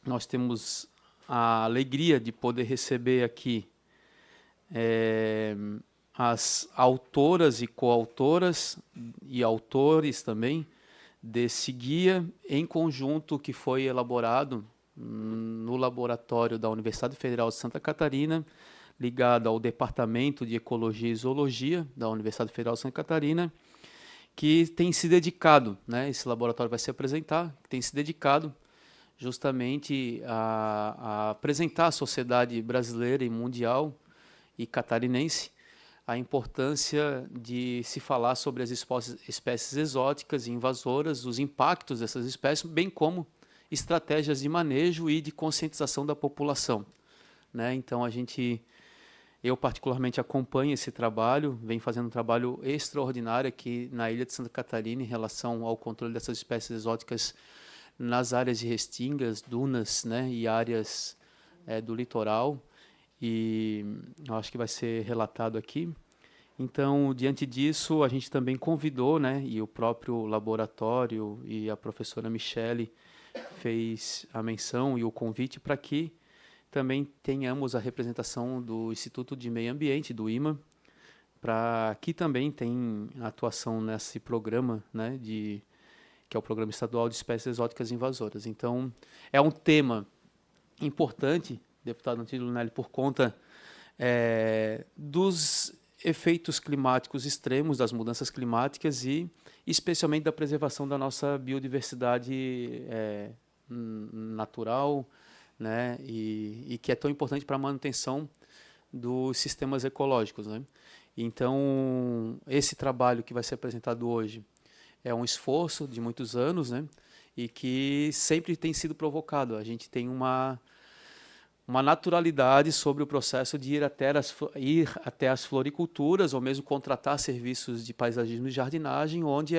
nós temos a alegria de poder receber aqui as autoras e coautoras e autores também desse guia em conjunto que foi elaborado no laboratório da Universidade Federal de Santa Catarina, ligado ao Departamento de Ecologia e Zoologia da Universidade Federal de Santa Catarina, que tem se dedicado, né, esse laboratório vai se apresentar, tem se dedicado justamente a apresentar à sociedade brasileira e mundial e catarinense a importância de se falar sobre as espécies exóticas e invasoras, os impactos dessas espécies, bem como estratégias de manejo e de conscientização da população, né? Então, eu particularmente acompanho esse trabalho, venho fazendo um trabalho extraordinário aqui na ilha de Santa Catarina em relação ao controle dessas espécies exóticas nas áreas de restingas, dunas, né, e áreas do litoral, e eu acho que vai ser relatado aqui. Então, diante disso, a gente também convidou, né, e o próprio laboratório e a professora Michele fez a menção e o convite para que também tenhamos a representação do Instituto de Meio Ambiente, do IMA, para que também tem atuação nesse programa, né, que é o Programa Estadual de Espécies Exóticas Invasoras. Então, é um tema importante, deputado Antídio Lunelli, por conta dos efeitos climáticos extremos, das mudanças climáticas e especialmente da preservação da nossa biodiversidade natural, né, e que é tão importante para a manutenção dos sistemas ecológicos, né? Então, esse trabalho que vai ser apresentado hoje é um esforço de muitos anos, né, e que sempre tem sido provocado. A gente tem uma naturalidade sobre o processo de ir até as floriculturas, ou mesmo contratar serviços de paisagismo e jardinagem, onde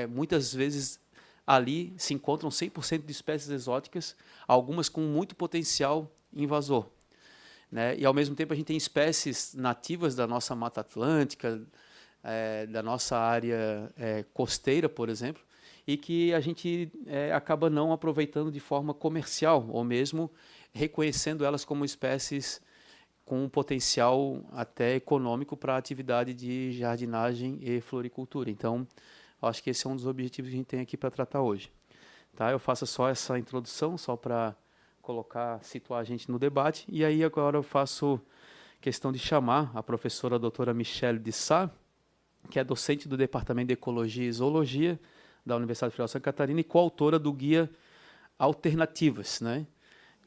muitas vezes ali se encontram 100% de espécies exóticas, algumas com muito potencial invasor, né? E, ao mesmo tempo, a gente tem espécies nativas da nossa Mata Atlântica, da nossa área costeira, por exemplo, e que a gente acaba não aproveitando de forma comercial, ou mesmo reconhecendo elas como espécies com um potencial até econômico para a atividade de jardinagem e floricultura. Então, acho que esse é um dos objetivos que a gente tem aqui para tratar hoje. Tá? Eu faço só essa introdução, só para situar a gente no debate, e aí agora eu faço questão de chamar a professora doutora Michele de Sá, que é docente do Departamento de Ecologia e Zoologia da Universidade Federal de Santa Catarina e coautora do guia Alternativas, né?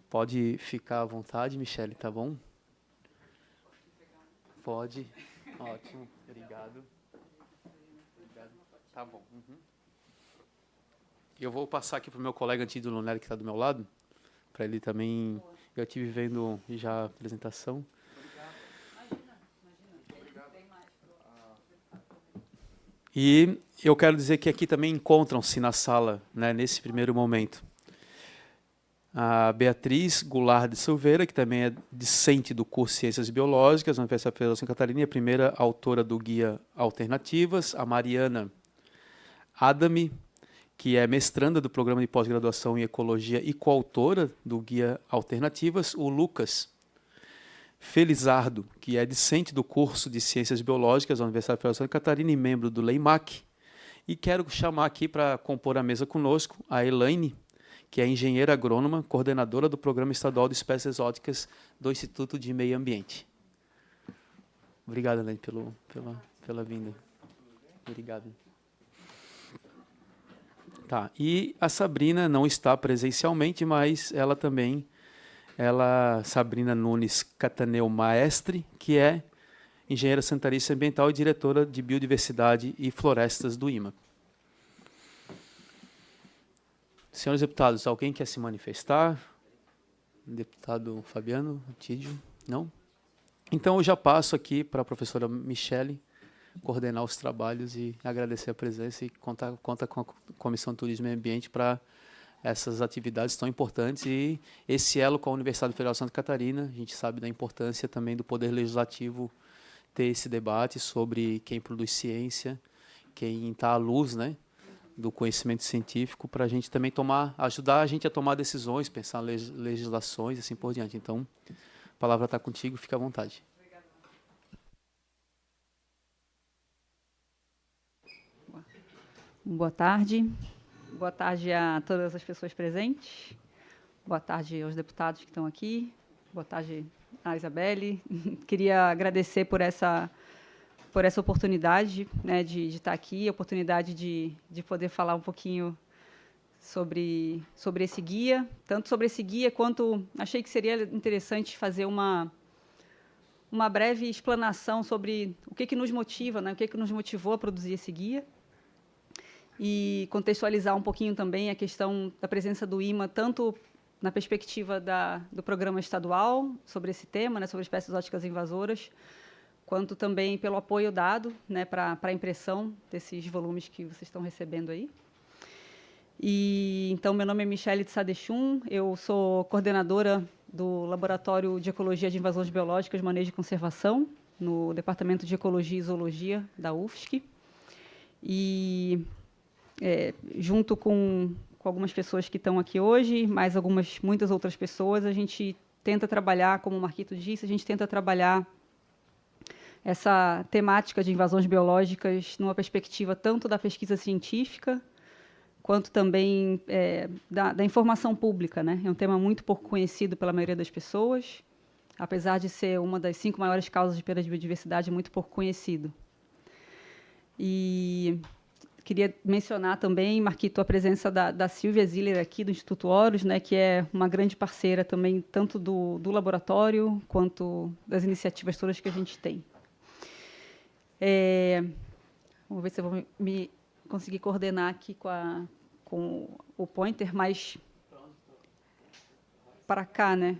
Pode ficar à vontade, Michele, tá bom? Pode. Ótimo, obrigado. Tá bom. Uhum. Eu vou passar aqui para o meu colega Antídio Lunelli, que está do meu lado, para ele também. Eu estive vendo já a apresentação. E eu quero dizer que aqui também encontram-se na sala, né, nesse primeiro momento, a Beatriz Goulart de Silveira, que também é discente do curso de Ciências Biológicas na Universidade Federal de Santa Catarina, e a primeira autora do guia Alternativas, a Mariana Adami, que é mestranda do programa de pós-graduação em Ecologia e coautora do guia Alternativas, o Lucas Felizardo, que é discente do curso de Ciências Biológicas da Universidade Federal de Santa Catarina e membro do LEIMAC. E quero chamar aqui para compor a mesa conosco a Elaine, que é engenheira agrônoma, coordenadora do Programa Estadual de Espécies Exóticas do Instituto de Meio Ambiente. Obrigado, Elaine, pela vinda. Obrigado. Tá, e a Sabrina não está presencialmente, mas ela também... Sabrina Nunes Cataneu Maestre, que é engenheira sanitarista ambiental e diretora de Biodiversidade e Florestas do IMA. Senhores deputados, alguém quer se manifestar? Deputado Fabiano, Antídio? Não? Então, eu já passo aqui para a professora Michele coordenar os trabalhos e agradecer a presença e conta com a Comissão de Turismo e Ambiente para essas atividades tão importantes e esse elo com a Universidade Federal de Santa Catarina. A gente sabe da importância também do Poder Legislativo ter esse debate sobre quem produz ciência, quem está à luz, né, do conhecimento científico para a gente também ajudar a gente a tomar decisões, pensar legislações e assim por diante. Então, a palavra está contigo, fica à vontade. Boa tarde. Boa tarde a todas as pessoas presentes. Boa tarde aos deputados que estão aqui. Boa tarde a Isabelle. Queria agradecer por essa oportunidade, né, de estar aqui, a oportunidade de poder falar um pouquinho sobre esse guia, tanto sobre esse guia quanto achei que seria interessante fazer uma breve explanação sobre o que nos motiva, né, o que nos motivou a produzir esse guia, e contextualizar um pouquinho também a questão da presença do IMA, tanto na perspectiva do programa estadual sobre esse tema, né, sobre espécies exóticas invasoras, quanto também pelo apoio dado, né, para a impressão desses volumes que vocês estão recebendo aí. E, então, meu nome é Michele de Sadechum, eu sou coordenadora do Laboratório de Ecologia de Invasões Biológicas, Manejo e Conservação, no Departamento de Ecologia e Zoologia da UFSC. E, junto com algumas pessoas que estão aqui hoje, mais muitas outras pessoas, a gente tenta trabalhar, como o Marquito disse, a gente tenta trabalhar essa temática de invasões biológicas numa perspectiva tanto da pesquisa científica, quanto também da informação pública, né? É um tema muito pouco conhecido pela maioria das pessoas, apesar de ser uma das 5 maiores causas de perda de biodiversidade, é muito pouco conhecido. E queria mencionar também, Marquito, a presença da Silvia Ziller aqui, do Instituto Horus, né, que é uma grande parceira também, tanto do laboratório, quanto das iniciativas todas que a gente tem. Vamos ver se eu vou me conseguir coordenar aqui com o pointer mais para cá, né?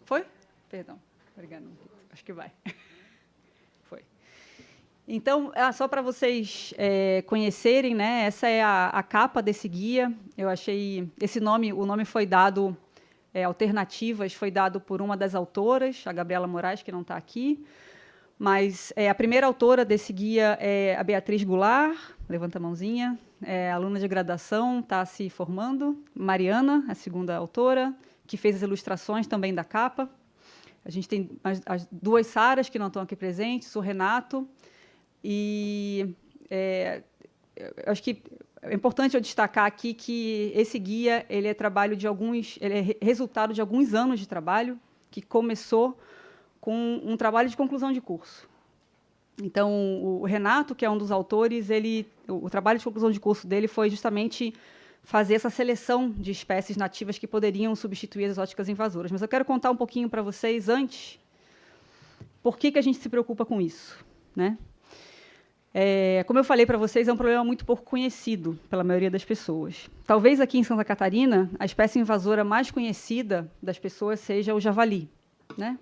Foi? Perdão. Obrigada. Acho que vai. Foi. Então, só para vocês conhecerem, né? Essa é a capa desse guia. Eu achei esse nome, o nome foi dado Alternativas, foi dado por uma das autoras, a Gabriela Moraes, que não está aqui, mas a primeira autora desse guia é a Beatriz Goulart, levanta a mãozinha, aluna de graduação, está se formando. Mariana, a segunda autora, que fez as ilustrações também da capa. A gente tem as 2 Saras, que não estão aqui presentes, o Renato, e acho que é importante eu destacar aqui que esse guia ele é resultado de alguns anos de trabalho, que começou com um trabalho de conclusão de curso. Então, o Renato, que é um dos autores, o trabalho de conclusão de curso dele foi justamente fazer essa seleção de espécies nativas que poderiam substituir as exóticas invasoras. Mas eu quero contar um pouquinho para vocês antes por que a gente se preocupa com isso, né? Como eu falei para vocês, é um problema muito pouco conhecido pela maioria das pessoas. Talvez aqui em Santa Catarina, a espécie invasora mais conhecida das pessoas seja o javali, né?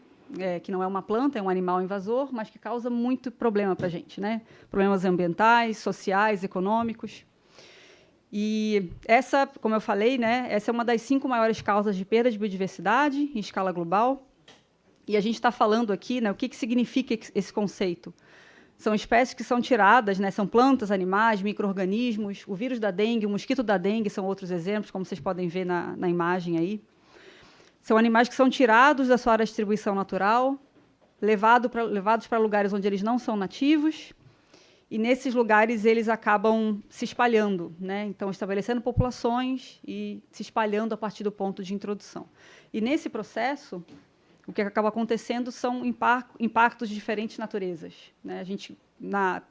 Que não é uma planta, é um animal invasor, mas que causa muito problema para a gente, né? Problemas ambientais, sociais, econômicos. E essa, como eu falei, né, essa é uma das 5 maiores causas de perda de biodiversidade em escala global. E a gente está falando aqui, né, o que significa esse conceito? São espécies que são tiradas, né, são plantas, animais, micro-organismos. O vírus da dengue, o mosquito da dengue são outros exemplos, como vocês podem ver na imagem aí. São animais que são tirados da sua área de distribuição natural, levados para lugares onde eles não são nativos, e nesses lugares eles acabam se espalhando, né? Então, estabelecendo populações e se espalhando a partir do ponto de introdução. E nesse processo, o que acaba acontecendo são impactos de diferentes naturezas, né? A gente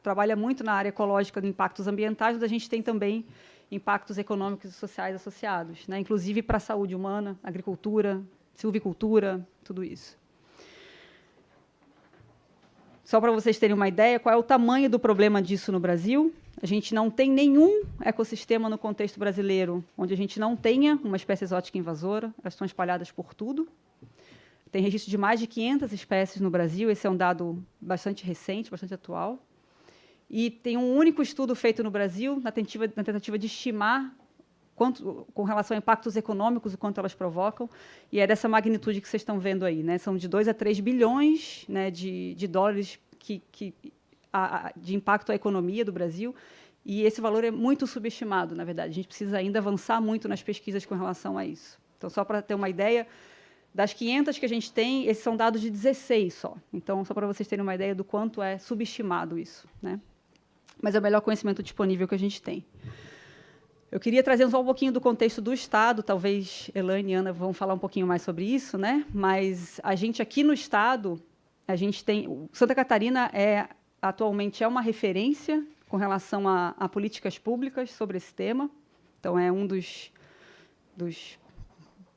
trabalha muito na área ecológica de impactos ambientais, mas a gente tem também impactos econômicos e sociais associados, né? Inclusive para a saúde humana, agricultura, silvicultura, tudo isso. Só para vocês terem uma ideia, qual é o tamanho do problema disso no Brasil? A gente não tem nenhum ecossistema no contexto brasileiro onde a gente não tenha uma espécie exótica invasora. Elas estão espalhadas por tudo. Tem registro de mais de 500 espécies no Brasil. Esse é um dado bastante recente, bastante atual. E tem um único estudo feito no Brasil, na tentativa de estimar com relação a impactos econômicos, o quanto elas provocam, e é dessa magnitude que vocês estão vendo aí, né? São de 2 a 3 bilhões, né, de dólares de impacto à economia do Brasil, e esse valor é muito subestimado, na verdade. A gente precisa ainda avançar muito nas pesquisas com relação a isso. Então, só para ter uma ideia, das 500 que a gente tem, esses são dados de 16 só. Então, só para vocês terem uma ideia do quanto é subestimado isso, né? Mas é o melhor conhecimento disponível que a gente tem. Eu queria trazer só um pouquinho do contexto do Estado, talvez Elaine e Ana vão falar um pouquinho mais sobre isso, né? Mas a gente aqui no Estado, a gente tem... Santa Catarina atualmente é uma referência com relação a políticas públicas sobre esse tema. Então, é um dos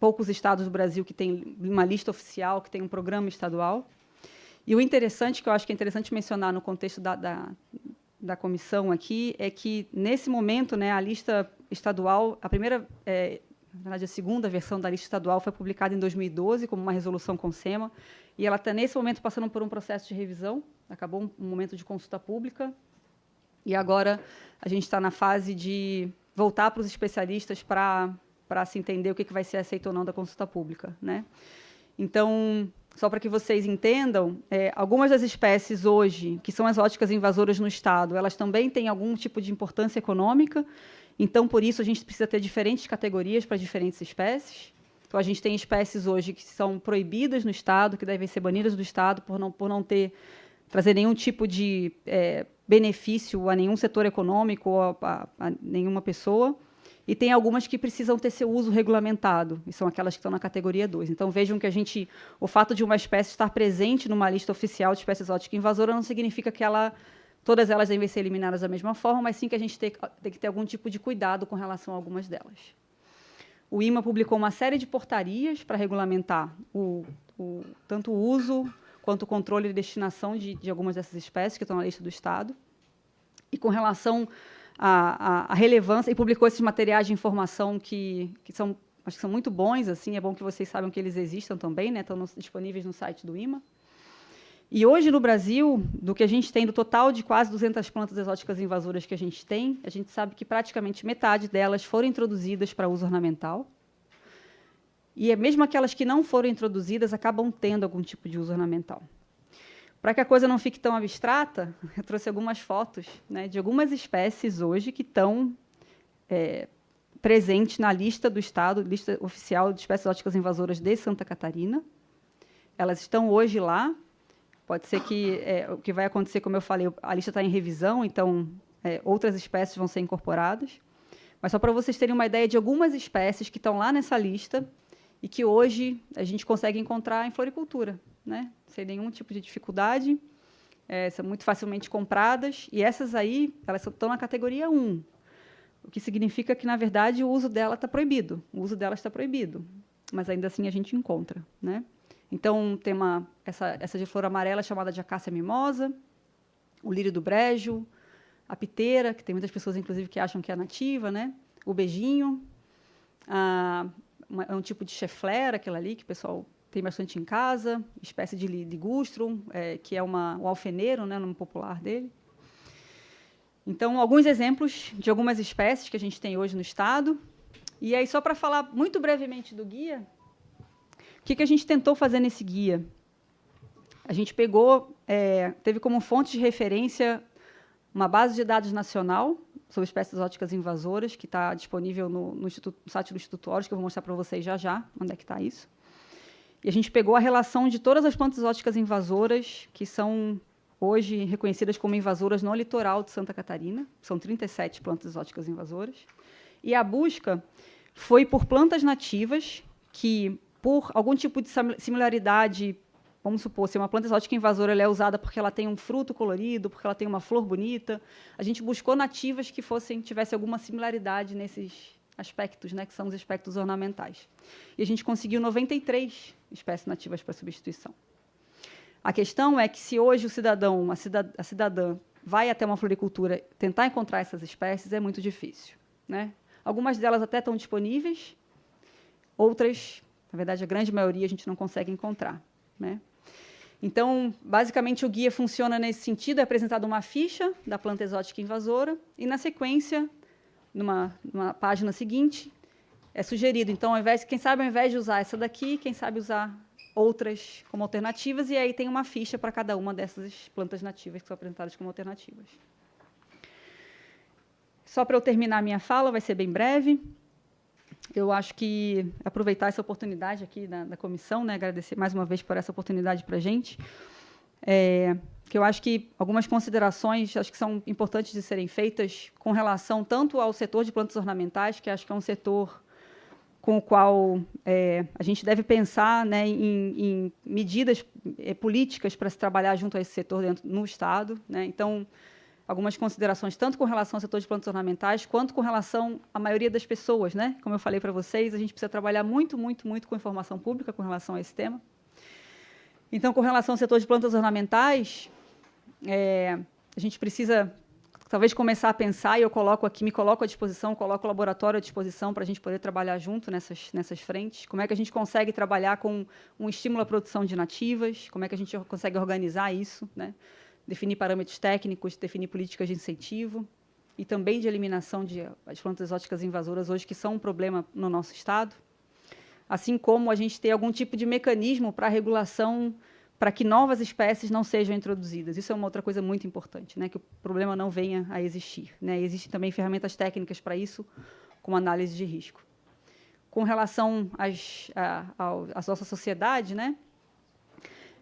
poucos estados do Brasil que tem uma lista oficial, que tem um programa estadual. E o interessante, que eu acho que é interessante mencionar no contexto da comissão aqui, é que, nesse momento, né, a lista estadual, na verdade, a segunda versão da lista estadual foi publicada em 2012 como uma resolução com SEMA, e ela está, nesse momento, passando por um processo de revisão, acabou um momento de consulta pública, e agora a gente está na fase de voltar para os especialistas para se entender o que vai ser aceito ou não da consulta pública, né? Então, só para que vocês entendam, algumas das espécies hoje, que são exóticas invasoras no Estado, elas também têm algum tipo de importância econômica, então, por isso, a gente precisa ter diferentes categorias para diferentes espécies. Então, a gente tem espécies hoje que são proibidas no Estado, que devem ser banidas do Estado por não trazer nenhum tipo de benefício a nenhum setor econômico ou a nenhuma pessoa. E tem algumas que precisam ter seu uso regulamentado, e são aquelas que estão na categoria 2. Então, vejam que o fato de uma espécie estar presente numa lista oficial de espécie exótica invasora não significa que todas elas devem ser eliminadas da mesma forma, mas sim que a gente tem que ter algum tipo de cuidado com relação a algumas delas. O IMA publicou uma série de portarias para regulamentar tanto o uso quanto o controle e destinação de algumas dessas espécies que estão na lista do Estado. E com relação à relevância, e publicou esses materiais de informação que acho que são muito bons, assim, é bom que vocês saibam que eles existam também, né, estão disponíveis no site do IMA. E hoje, no Brasil, do que a gente tem, do total de quase 200 plantas exóticas invasoras que a gente tem, a gente sabe que praticamente metade delas foram introduzidas para uso ornamental. E mesmo aquelas que não foram introduzidas acabam tendo algum tipo de uso ornamental. Para que a coisa não fique tão abstrata, eu trouxe algumas fotos, né, de algumas espécies hoje que estão presentes na lista do Estado, lista oficial de espécies exóticas invasoras de Santa Catarina. Elas estão hoje lá. Pode ser que o que vai acontecer, como eu falei, a lista está em revisão, então outras espécies vão ser incorporadas. Mas só para vocês terem uma ideia de algumas espécies que estão lá nessa lista e que hoje a gente consegue encontrar em floricultura, né? Sem nenhum tipo de dificuldade, são muito facilmente compradas, e essas aí, elas estão na categoria 1, o que significa que, na verdade, o uso dela está proibido. O uso delas está proibido, mas ainda assim a gente encontra, né? Então, tem essa de flor amarela chamada de acácia mimosa, o lírio do brejo, a piteira, que tem muitas pessoas, inclusive, que acham que é nativa, né? O beijinho, é um tipo de cheflera, aquela ali, que o pessoal tem bastante em casa, espécie de ligustrum, que é um alfeneiro, né, no nome popular dele. Então, alguns exemplos de algumas espécies que a gente tem hoje no Estado. E aí, só para falar muito brevemente do guia, o que a gente tentou fazer nesse guia? A gente teve como fonte de referência uma base de dados nacional sobre espécies exóticas invasoras, que está disponível no site do Instituto Horus, que eu vou mostrar para vocês já, onde é que está isso. E a gente pegou a relação de todas as plantas exóticas invasoras que são hoje reconhecidas como invasoras no litoral de Santa Catarina. São 37 plantas exóticas invasoras. E a busca foi por plantas nativas que, por algum tipo de similaridade, vamos supor, se uma planta exótica invasora ela é usada porque ela tem um fruto colorido, porque ela tem uma flor bonita, a gente buscou nativas que tivessem alguma similaridade nesses aspectos, né, que são os aspectos ornamentais. E a gente conseguiu 93 espécies nativas para substituição. A questão é que, se hoje o cidadão, a cidadã, vai até uma floricultura tentar encontrar essas espécies, é muito difícil, né? Algumas delas até estão disponíveis, outras, na verdade, a grande maioria a gente não consegue encontrar, né? Então, basicamente, o guia funciona nesse sentido, é apresentada uma ficha da planta exótica invasora e, na sequência, numa página seguinte, é sugerido. Então, quem sabe, ao invés de usar essa daqui, quem sabe usar outras como alternativas, e aí tem uma ficha para cada uma dessas plantas nativas que são apresentadas como alternativas. Só para eu terminar a minha fala, vai ser bem breve. Eu acho que aproveitar essa oportunidade aqui da comissão, né, agradecer mais uma vez por essa oportunidade para a gente, que eu acho que algumas considerações acho que são importantes de serem feitas com relação tanto ao setor de plantas ornamentais, que acho que é um setor com o qual a gente deve pensar, né, em medidas políticas para se trabalhar junto a esse setor no Estado, né? Então, algumas considerações tanto com relação ao setor de plantas ornamentais, quanto com relação à maioria das pessoas, né? Como eu falei para vocês, a gente precisa trabalhar muito com informação pública com relação a esse tema. Então, com relação ao setor de plantas ornamentais, a gente precisa talvez começar a pensar, e eu me coloco à disposição, coloco o laboratório à disposição para a gente poder trabalhar junto nessas frentes. Como é que a gente consegue trabalhar com um estímulo à produção de nativas? Como é que a gente consegue organizar isso, né? Definir parâmetros técnicos, definir políticas de incentivo e também de eliminação das plantas exóticas invasoras hoje, que são um problema no nosso estado. Assim como a gente ter algum tipo de mecanismo para a regulação, para que novas espécies não sejam introduzidas. Isso é uma outra coisa muito importante, né? Que o problema não venha a existir, né? Existem também ferramentas técnicas para isso, como análise de risco. Com relação à nossa sociedade, né?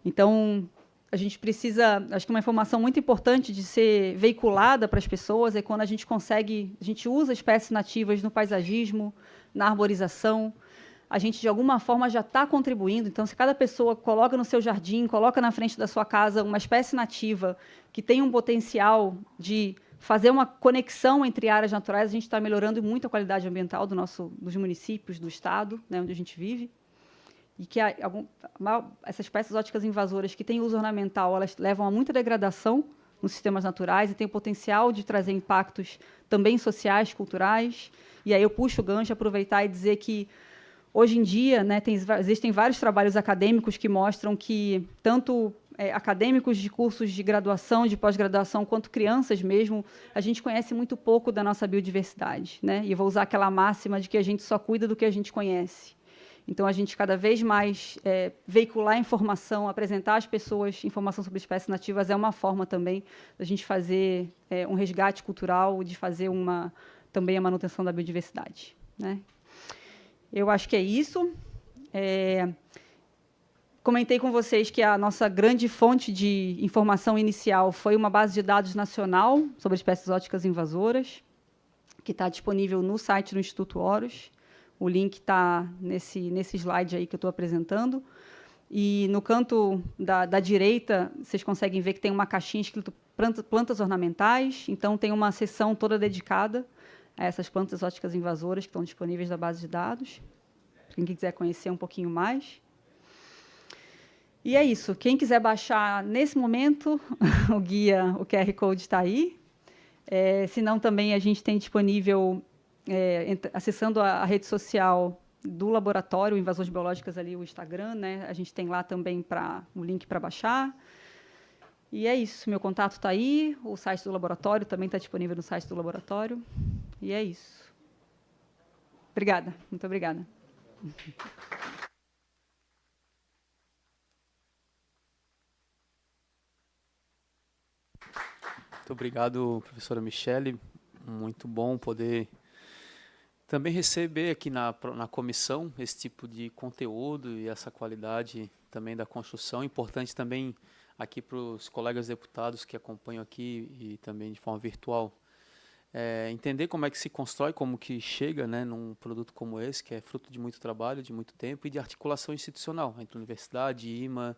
Então, a gente precisa, acho que uma informação muito importante de ser veiculada para as pessoas é quando a gente usa espécies nativas no paisagismo, na arborização, a gente, de alguma forma, já está contribuindo. Então, se cada pessoa coloca no seu jardim, coloca na frente da sua casa uma espécie nativa que tem um potencial de fazer uma conexão entre áreas naturais, a gente está melhorando muito a qualidade ambiental dos municípios, do estado, né, onde a gente vive. E que essas espécies exóticas invasoras que têm uso ornamental, elas levam a muita degradação nos sistemas naturais e têm o potencial de trazer impactos também sociais, culturais. E aí eu puxo o gancho, aproveitar e dizer que, hoje em dia, né, existem vários trabalhos acadêmicos que mostram que tanto acadêmicos de cursos de graduação, de pós-graduação, quanto crianças mesmo, a gente conhece muito pouco da nossa biodiversidade, né? E eu vou usar aquela máxima de que a gente só cuida do que a gente conhece. Então, a gente cada vez mais veicular informação, apresentar às pessoas informação sobre espécies nativas é uma forma também da gente fazer um resgate cultural, de fazer também a manutenção da biodiversidade, né? Eu acho que é isso. Comentei com vocês que a nossa grande fonte de informação inicial foi uma base de dados nacional sobre espécies exóticas invasoras, que está disponível no site do Instituto Horus. O link está nesse slide aí que eu estou apresentando. E no canto da direita, vocês conseguem ver que tem uma caixinha escrito plantas ornamentais. Então, tem uma seção toda dedicada a essas plantas exóticas invasoras que estão disponíveis na base de dados. Quem quiser conhecer um pouquinho mais. E é isso. Quem quiser baixar, nesse momento, o guia, o QR Code está aí. Se não, também a gente tem disponível, acessando a rede social do laboratório Invasões Biológicas, ali o Instagram, né? A gente tem lá também o link para baixar. E é isso. Meu contato está aí. O site do laboratório também está disponível no site do laboratório. E é isso. Obrigada. Muito obrigada. Muito obrigado, professora Michele. Muito bom poder também receber aqui na comissão esse tipo de conteúdo e essa qualidade também da construção. Importante também aqui para os colegas deputados que acompanham aqui e também de forma virtual, entender como é que se constrói, como que chega, né, num produto como esse, que é fruto de muito trabalho, de muito tempo e de articulação institucional entre universidade, IMA,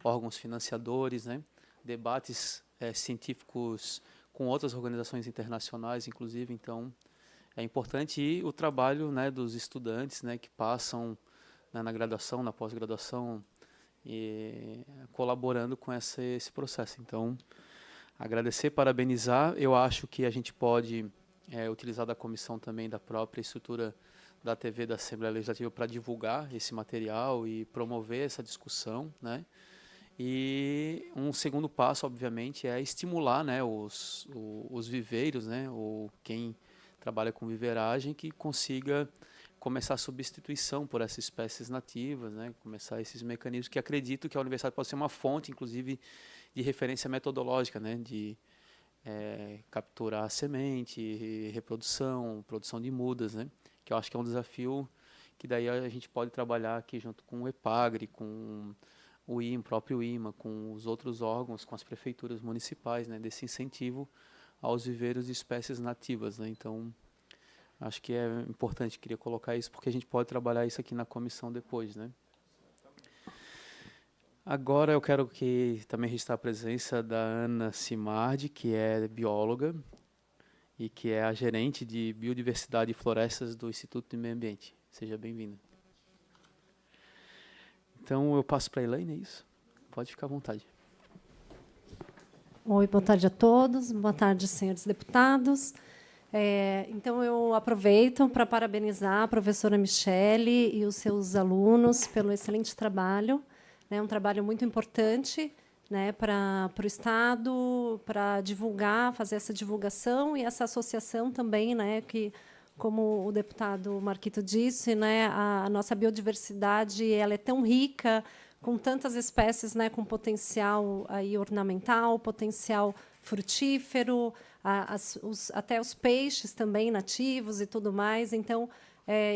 órgãos financiadores, né, debates científicos com outras organizações internacionais, inclusive. Então, é importante o trabalho, né, dos estudantes, né, que passam, né, na graduação, na pós-graduação, e colaborando com esse processo. Então, agradecer, parabenizar. Eu acho que a gente pode utilizar da comissão também, da própria estrutura da TV da Assembleia Legislativa para divulgar esse material e promover essa discussão, né? E um segundo passo, obviamente, é estimular, né, os viveiros, né, ou quem trabalha com viveragem, que consiga começar a substituição por essas espécies nativas, né? Começar esses mecanismos que acredito que a universidade pode ser uma fonte, inclusive, de referência metodológica, né? De capturar semente, reprodução, produção de mudas, né? Que eu acho que é um desafio que daí a gente pode trabalhar aqui junto com o EPAGRE, com o próprio IMA, com os outros órgãos, com as prefeituras municipais, né? Desse incentivo aos viveiros de espécies nativas, né? Então, acho que é importante, queria colocar isso, porque a gente pode trabalhar isso aqui na comissão depois, né? Agora eu quero também registrar a presença da Ana Simardi, que é bióloga e que é a gerente de Biodiversidade e Florestas do Instituto de Meio Ambiente. Seja bem-vinda. Então, eu passo para a Elaine, é isso? Pode ficar à vontade. Oi, boa tarde a todos. Boa tarde, senhores deputados. Então, eu aproveito para parabenizar a professora Michele e os seus alunos pelo excelente trabalho. É um trabalho muito importante, né, para o Estado, para divulgar, fazer essa divulgação e essa associação também, né, que, como o deputado Marquito disse, né, a nossa biodiversidade ela é tão rica, com tantas espécies, né, com potencial aí ornamental, potencial frutífero, até os peixes também nativos e tudo mais. Então,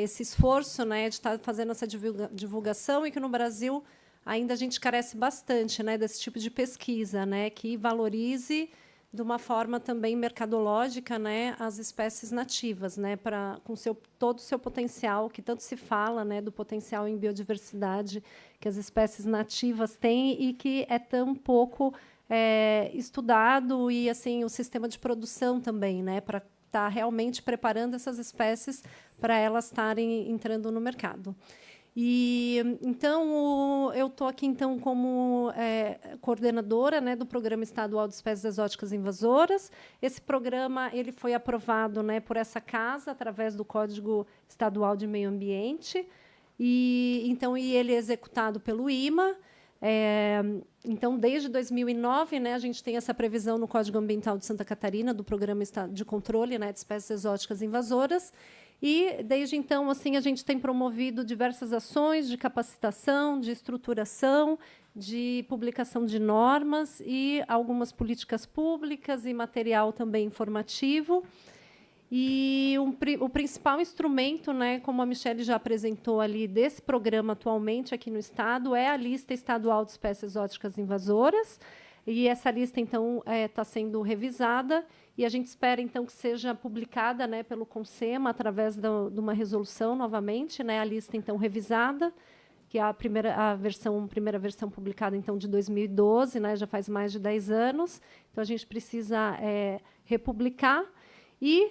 esse esforço, né, de estar fazendo essa divulgação, e que no Brasil ainda a gente carece bastante, né, desse tipo de pesquisa, né, que valorize de uma forma também mercadológica, né, as espécies nativas, né, com todo o seu potencial, que tanto se fala, né, do potencial em biodiversidade que as espécies nativas têm e que é tão pouco estudado, e assim o sistema de produção também, né, para estar realmente preparando essas espécies para elas estarem entrando no mercado. E então eu estou aqui então como coordenadora, né, do Programa Estadual de Espécies Exóticas Invasoras. Esse programa ele foi aprovado, né, por essa casa através do Código Estadual de Meio Ambiente, e então ele é executado pelo IMA. Então, desde 2009, né, a gente tem essa previsão no Código Ambiental de Santa Catarina do Programa de Controle, né, de Espécies Exóticas Invasoras. E, desde então, assim, a gente tem promovido diversas ações de capacitação, de estruturação, de publicação de normas e algumas políticas públicas e material também informativo. E o principal instrumento, né, como a Michele já apresentou ali, desse programa atualmente aqui no Estado, é a Lista Estadual de Espécies Exóticas Invasoras. E essa lista, então, está sendo revisada, e a gente espera, então, que seja publicada, né, pelo CONSEMA, através de uma resolução, novamente, né, a lista, então, revisada, que é a primeira versão publicada, então, de 2012, né, já faz mais de 10 anos. Então, a gente precisa republicar. E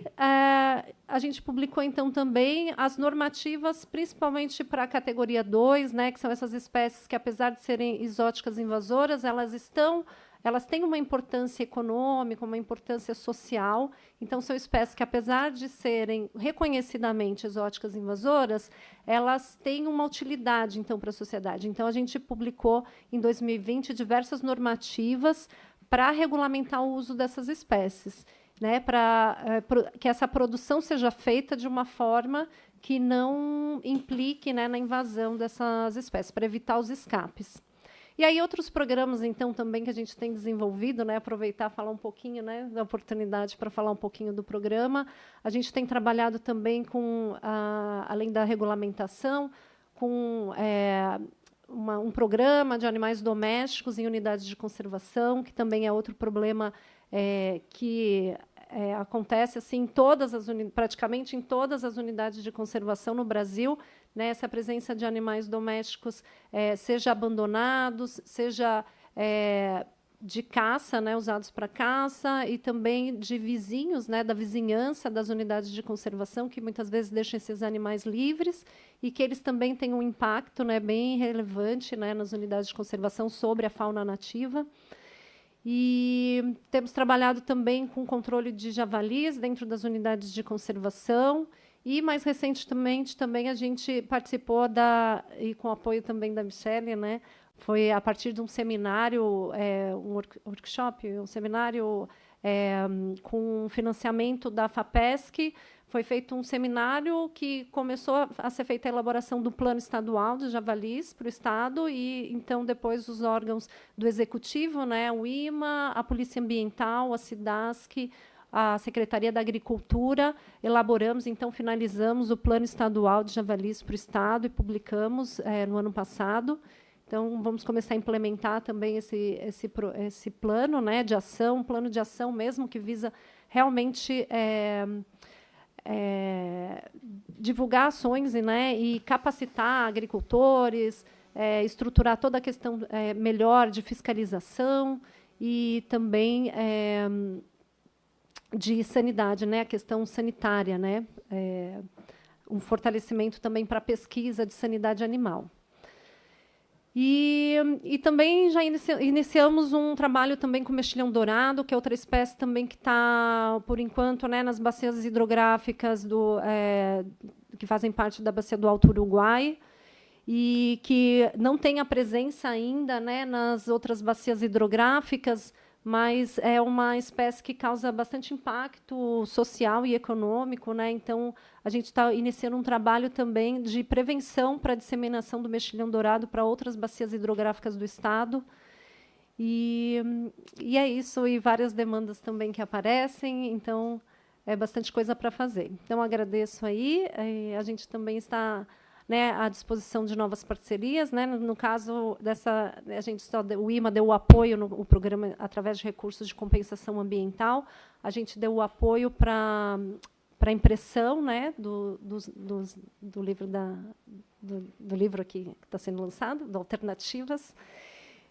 a gente publicou, então, também as normativas, principalmente para a categoria 2, né, que são essas espécies que, apesar de serem exóticas invasoras, elas têm uma importância econômica, uma importância social. Então, são espécies que, apesar de serem reconhecidamente exóticas invasoras, elas têm uma utilidade, então, para a sociedade. Então, a gente publicou, em 2020, diversas normativas para regulamentar o uso dessas espécies, né, para que essa produção seja feita de uma forma que não implique, né, na invasão dessas espécies, para evitar os escapes. E aí outros programas, então, também que a gente tem desenvolvido, né, aproveitar falar um pouquinho, né, da oportunidade para falar um pouquinho do programa. A gente tem trabalhado também com, além da regulamentação, com um programa de animais domésticos em unidades de conservação, que também é outro problema que acontece assim praticamente em todas as unidades de conservação no Brasil, né, essa presença de animais domésticos, seja abandonados, seja de caça, né, usados para caça, e também de vizinhos, né, da vizinhança das unidades de conservação, que muitas vezes deixam esses animais livres, e que eles também têm um impacto, né, bem relevante, né, nas unidades de conservação sobre a fauna nativa. E temos trabalhado também com controle de javalis dentro das unidades de conservação. E, mais recentemente, também a gente participou e com o apoio também da Michele, né, foi a partir de um seminário, um workshop, um seminário com financiamento da FAPESC, foi feito um seminário que começou a ser feita a elaboração do plano estadual de javalis para o Estado, e, então, depois, os órgãos do Executivo, né, o IMA, a Polícia Ambiental, a SIDASC, a Secretaria da Agricultura, elaboramos, então, finalizamos o plano estadual de javalis para o Estado e publicamos no ano passado. Então, vamos começar a implementar também esse plano, né, de ação, um plano de ação mesmo que visa realmente divulgar ações, né, e capacitar agricultores, estruturar toda a questão melhor de fiscalização e também de sanidade, né, a questão sanitária, né, um fortalecimento também para a pesquisa de sanidade animal. E também já iniciamos um trabalho também com o mexilhão dourado, que é outra espécie também que está, por enquanto, né, nas bacias hidrográficas que fazem parte da bacia do Alto Uruguai, e que não tem a presença ainda, né, nas outras bacias hidrográficas, mas é uma espécie que causa bastante impacto social e econômico, né? Então, a gente está iniciando um trabalho também de prevenção para a disseminação do mexilhão dourado para outras bacias hidrográficas do Estado. E é isso, e várias demandas também que aparecem, então, é bastante coisa para fazer. Então, agradeço aí, a gente também está, né, à disposição de novas parcerias, né? No caso dessa, o IMA deu o apoio no programa através de recursos de compensação ambiental. A gente deu o apoio para a impressão, né, do livro aqui que está sendo lançado, do Alternativas.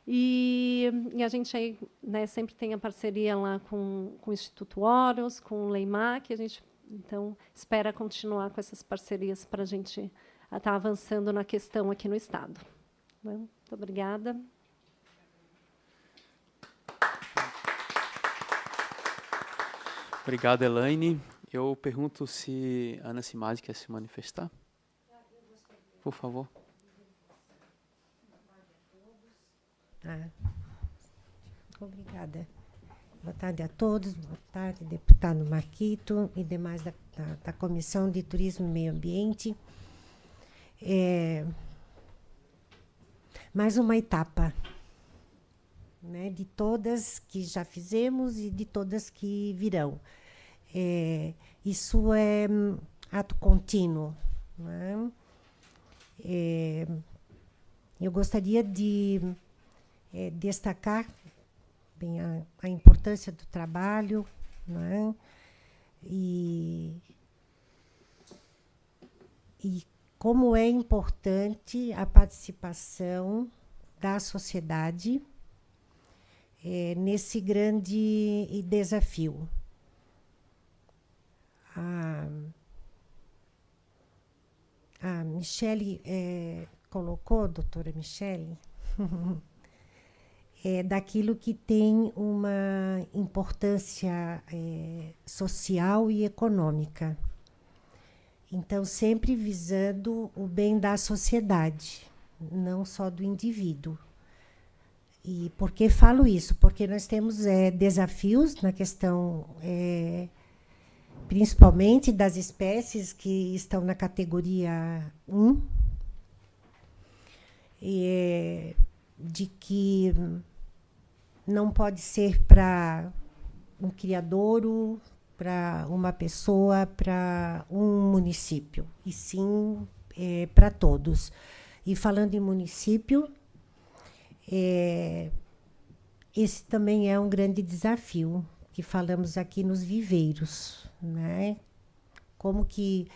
E a gente aí, né, sempre tem a parceria lá com o Instituto Horus, com o Leimac, a gente então espera continuar com essas parcerias para a gente estar avançando na questão aqui no Estado. Muito obrigada. Obrigado, Elaine. Eu pergunto se a Ana Simase quer se manifestar. Por favor. Obrigada. Boa tarde a todos. Boa tarde, deputado Marquito e demais da Comissão de Turismo e Meio Ambiente. Mais uma etapa, né, de todas que já fizemos e de todas que virão. Isso é ato contínuo, né? Eu gostaria de destacar bem a importância do trabalho, né? E como é importante a participação da sociedade nesse grande desafio. A Michele colocou, doutora Michele, daquilo que tem uma importância social e econômica. Então, sempre visando o bem da sociedade, não só do indivíduo. E por que falo isso? Porque nós temos desafios na questão, principalmente das espécies que estão na categoria 1, de que não pode ser para um criadouro, para uma pessoa, para um município, e sim para todos. E falando em município, esse também é um grande desafio, que falamos aqui nos viveiros, né? Como que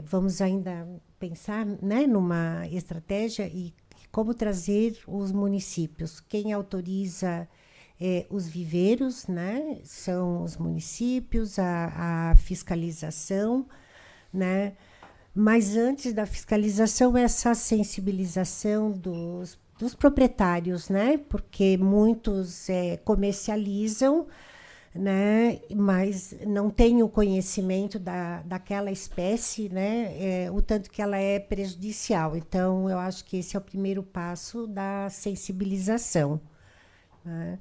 vamos ainda pensar, né, numa estratégia e como trazer os municípios. Quem autoriza os viveiros, né, são os municípios, a fiscalização, né? Mas antes da fiscalização, essa sensibilização dos proprietários, né? Porque muitos comercializam, né, mas não têm o conhecimento daquela espécie, né, o tanto que ela é prejudicial. Então, eu acho que esse é o primeiro passo da sensibilização, né?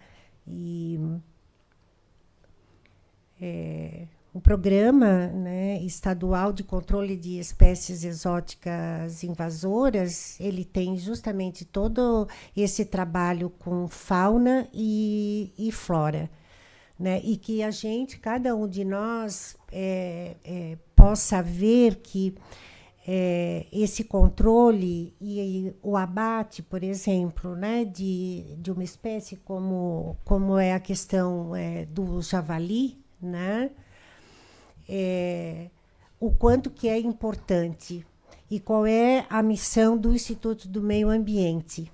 o programa, né, estadual de controle de espécies exóticas invasoras, ele tem justamente todo esse trabalho com fauna e flora, né, e que a gente, cada um de nós, possa ver que esse controle e o abate, por exemplo, né, de uma espécie como é a questão do javali, né, o quanto que é importante e qual é a missão do Instituto do Meio Ambiente,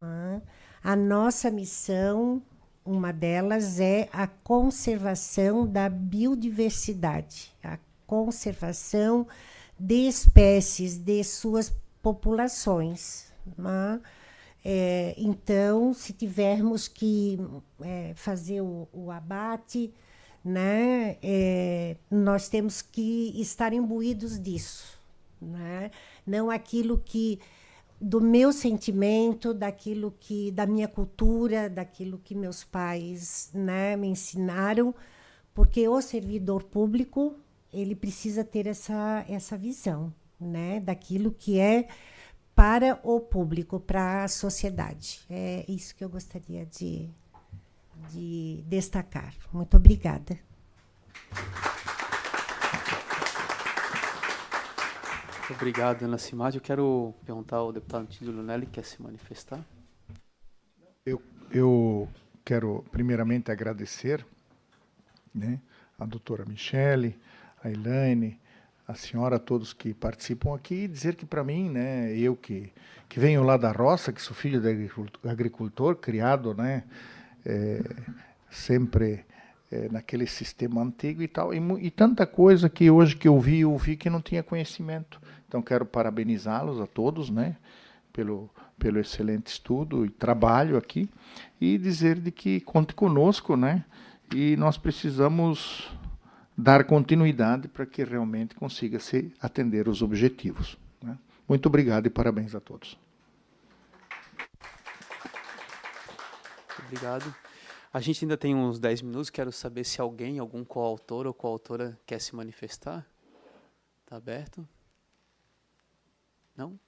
né? A nossa missão, uma delas, é a conservação da biodiversidade, a conservação de espécies, de suas populações, né? Então, se tivermos que fazer o abate, né, nós temos que estar imbuídos disso, né? Não aquilo que do meu sentimento, daquilo que da minha cultura, daquilo que meus pais, né, me ensinaram, porque o servidor público ele precisa ter essa visão, né, daquilo que é para o público, para a sociedade. É isso que eu gostaria de destacar. Muito obrigada. Obrigado, Ana Cimade. Eu quero perguntar ao deputado Antídio Lunelli, que quer se manifestar. Eu quero, primeiramente, agradecer, né, a doutora Michele, a Elaine, a senhora, a todos que participam aqui, e dizer que, para mim, né, eu que venho lá da roça, que sou filho de agricultor, criado, né, sempre naquele sistema antigo e tal, e tanta coisa que hoje que eu vi que não tinha conhecimento. Então, quero parabenizá-los a todos, né, pelo excelente estudo e trabalho aqui, e dizer de que conte conosco, né, e nós precisamos dar continuidade para que realmente consiga se atender os objetivos, né. Muito obrigado e parabéns a todos. Obrigado. A gente ainda tem uns 10 minutos. Quero saber se alguém, algum coautor ou coautora quer se manifestar. Está aberto? Não?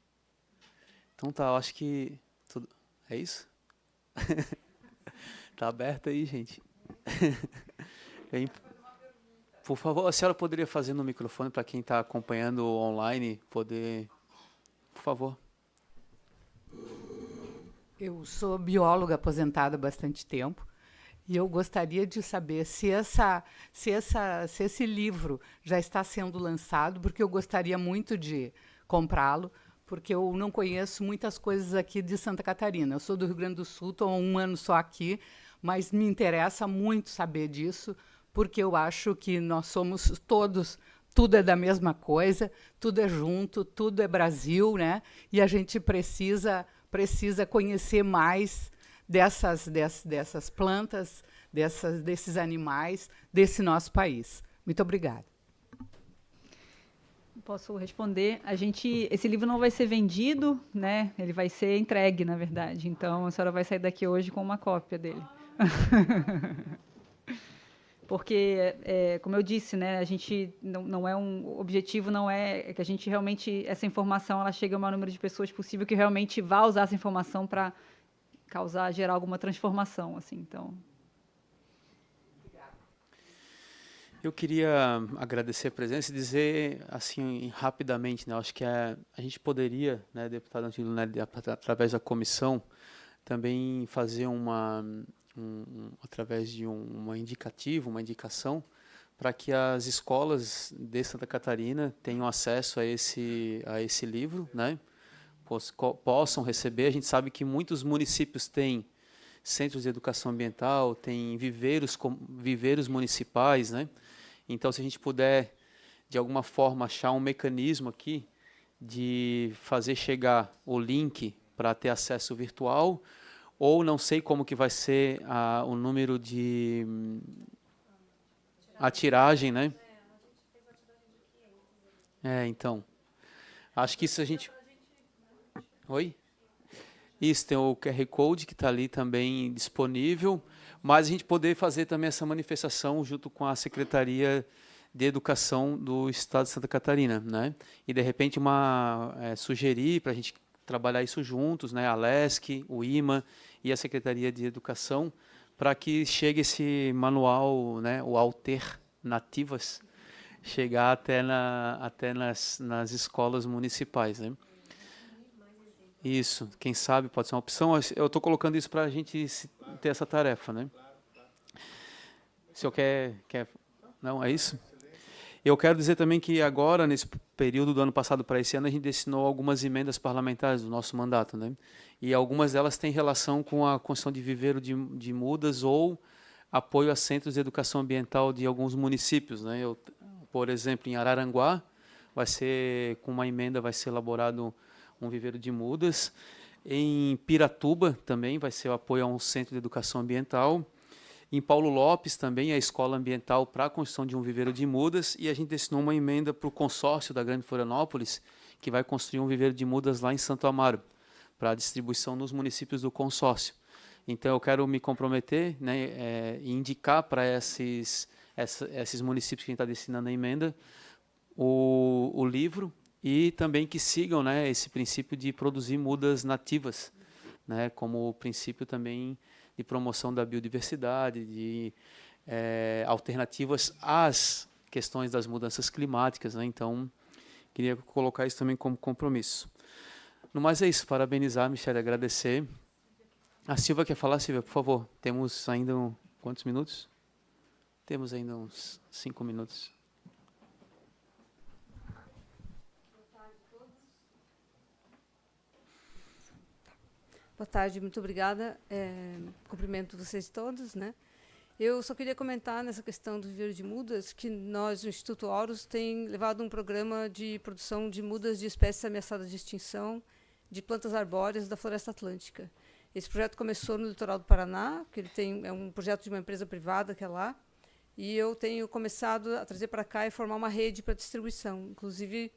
Então tá, eu acho que... tudo... É isso? Está aberto aí, gente. Por favor, a senhora poderia fazer no microfone para quem está acompanhando online poder... Por favor. Eu sou bióloga aposentada há bastante tempo e eu gostaria de saber se esse livro já está sendo lançado, porque eu gostaria muito de comprá-lo, porque eu não conheço muitas coisas aqui de Santa Catarina. Eu sou do Rio Grande do Sul, estou há um ano só aqui, mas me interessa muito saber disso, porque eu acho que nós somos todos, tudo é da mesma coisa, tudo é junto, tudo é Brasil, né? E a gente precisa conhecer mais dessas plantas, desses animais, desse nosso país. Muito obrigada. Posso responder? Esse livro não vai ser vendido, né? Ele vai ser entregue, na verdade. Então, a senhora vai sair daqui hoje com uma cópia dele. Porque, como eu disse, né, a gente não é o objetivo não é que a gente realmente essa informação ela chegue ao maior número de pessoas possível que realmente vá usar essa informação para gerar alguma transformação, assim. Então, eu queria agradecer a presença e dizer assim rapidamente, né, eu acho que a gente poderia, né, deputado Antídio Lunelli, através da comissão, também fazer através de uma indicação, para que as escolas de Santa Catarina tenham acesso a esse livro, né? Possam receber. A gente sabe que muitos municípios têm centros de educação ambiental, têm viveiros municipais, né? Então, se a gente puder, de alguma forma, achar um mecanismo aqui de fazer chegar o link para ter acesso virtual, ou não sei como que vai ser o número de... a tiragem, né? Então. Acho que isso a gente... Oi? Isso, tem o QR Code que está ali também disponível. mas a gente poder fazer também essa manifestação junto com a Secretaria de Educação do Estado de Santa Catarina, né? E de repente sugerir para a gente trabalhar isso juntos, né? A LESC, o IMA e a Secretaria de Educação, para que chegue esse manual, né? O Alternativas, chegar até nas escolas municipais, né? Isso, quem sabe pode ser uma opção. Eu estou colocando isso para a gente ter essa tarefa, né? O senhor quer... Não, é isso? Eu quero dizer também que agora, nesse período do ano passado para esse ano, a gente destinou algumas emendas parlamentares do nosso mandato, né? E algumas delas têm relação com a construção de viveiro de mudas ou apoio a centros de educação ambiental de alguns municípios, né? Por exemplo, em Araranguá, com uma emenda, vai ser elaborado um viveiro de mudas. Em Piratuba, também, vai ser o apoio a um centro de educação ambiental. Em Paulo Lopes, também, a escola ambiental para a construção de um viveiro de mudas. E a gente destinou uma emenda para o consórcio da Grande Florianópolis, que vai construir um viveiro de mudas lá em Santo Amaro, para a distribuição nos municípios do consórcio. Então, eu quero me comprometer, né, e indicar para esses municípios que a gente está destinando a emenda o livro, e também que sigam, né, esse princípio de produzir mudas nativas, né, como princípio também de promoção da biodiversidade, de alternativas às questões das mudanças climáticas, né? Então, queria colocar isso também como compromisso. No mais é isso, parabenizar, Michele, agradecer. A Silvia quer falar, Silvia, por favor. Temos ainda quantos minutos? Temos ainda uns 5 minutos. Boa tarde, muito obrigada. Cumprimento vocês todos, né? Eu só queria comentar nessa questão do viveiro de mudas que nós, o Instituto Horus, tem levado um programa de produção de mudas de espécies ameaçadas de extinção de plantas arbóreas da Floresta Atlântica. Esse projeto começou no litoral do Paraná, que é um projeto de uma empresa privada que é lá, e eu tenho começado a trazer para cá e formar uma rede para distribuição. Inclusive,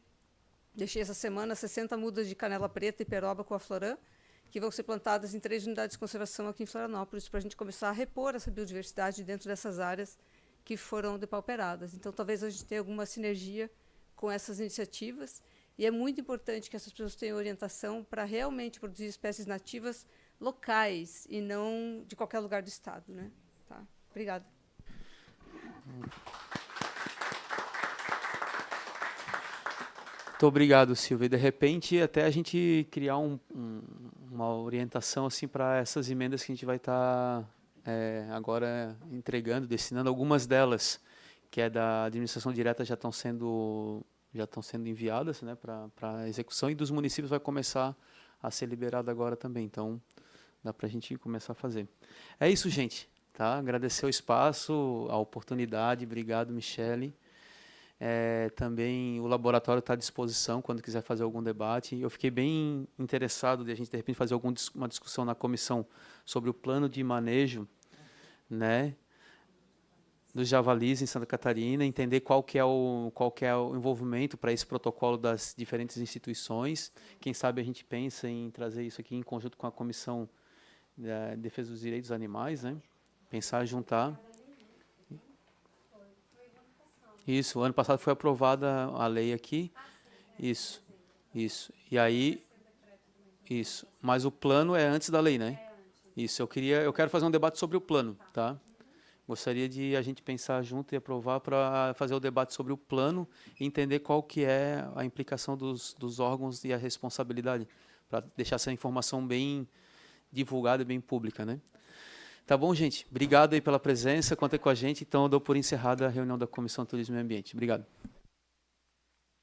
deixei essa semana 60 mudas de canela preta e peroba com a Florã, que vão ser plantadas em 3 unidades de conservação aqui em Florianópolis, para a gente começar a repor essa biodiversidade dentro dessas áreas que foram depauperadas. Então, talvez a gente tenha alguma sinergia com essas iniciativas, e é muito importante que essas pessoas tenham orientação para realmente produzir espécies nativas locais e não de qualquer lugar do estado, né? Tá? Obrigada. Muito obrigado, Silvia. E, de repente, até a gente criar uma orientação assim, para essas emendas que a gente vai estar agora entregando, destinando. Algumas delas, que é da administração direta, já estão sendo enviadas, né, para execução, e dos municípios vai começar a ser liberado agora também. Então, dá para a gente começar a fazer. É isso, gente. Tá? Agradecer o espaço, a oportunidade. Obrigado, Michele. Também o laboratório está à disposição quando quiser fazer algum debate. Eu fiquei bem interessado de a gente, de repente, fazer uma discussão na comissão sobre o plano de manejo, né, dos javalis em Santa Catarina, entender qual que é o envolvimento para esse protocolo das diferentes instituições. Quem sabe a gente pensa em trazer isso aqui em conjunto com a Comissão de Defesa dos Direitos dos Animais, né? Pensar, juntar. Isso, ano passado foi aprovada a lei aqui. Isso. E aí, isso. Mas o plano é antes da lei, né? Isso, eu quero fazer um debate sobre o plano, tá? Gostaria de a gente pensar junto e aprovar para fazer o debate sobre o plano e entender qual que é a implicação dos órgãos e a responsabilidade, para deixar essa informação bem divulgada e bem pública, né? Tá bom, gente? Obrigado aí pela presença, contem com a gente. Então, eu dou por encerrada a reunião da Comissão de Turismo e Ambiente. Obrigado.